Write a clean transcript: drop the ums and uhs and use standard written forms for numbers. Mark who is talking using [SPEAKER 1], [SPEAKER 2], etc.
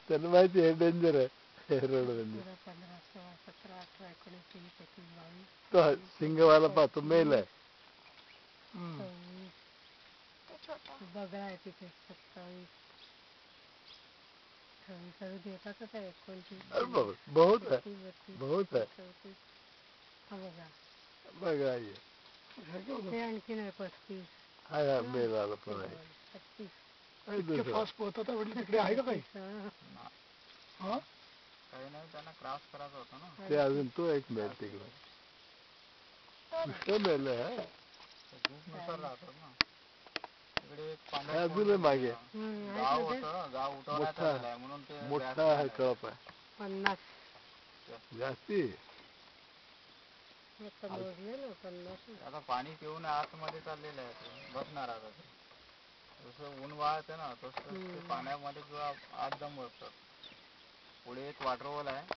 [SPEAKER 1] त्यांना माहिती आहे डेंजर आहे रोड म्हणजे.
[SPEAKER 2] 15, 16, 17, 18, 19, 20, 21, 22,
[SPEAKER 1] तो सिंगवाला पाहतो मेल आहे.
[SPEAKER 2] 26 बगळा आहे तिथे 27, 28 देतातच आहे 29,
[SPEAKER 1] बहुत है
[SPEAKER 2] 32,
[SPEAKER 1] बहुत है
[SPEAKER 2] 34. हा बघा
[SPEAKER 1] बघा ये
[SPEAKER 2] ते आणखीन आहे 35.
[SPEAKER 1] हा मेल आला पण आहे.
[SPEAKER 2] 36
[SPEAKER 3] फास्ट पोहतात म्हटलं तिकडे आहे का काही? हा
[SPEAKER 4] काही नाही, त्यांना क्रॉस करायचा होता ना.
[SPEAKER 1] ते अजून तो एक मेल तिकडे पुष्कळ मेल आहे.
[SPEAKER 4] ग्रुपनुसार राहतात ना तिकडे. एक
[SPEAKER 1] अजून मागे
[SPEAKER 4] गाव होतं, गाव उठवण्यात आलेलं आहे म्हणून ते
[SPEAKER 1] मोठा आहे कळप आहे
[SPEAKER 2] 50
[SPEAKER 1] जास्ती.
[SPEAKER 2] मोजलेलं 50.
[SPEAKER 4] आता पाणी पिऊन आतमध्ये चाललेलं आहे ते बसणार आता ते. जसं ऊन वाळते ना तसं ते पाण्यामध्ये आत दम बसतात. पुढे एक वॉटरफॉल आहे.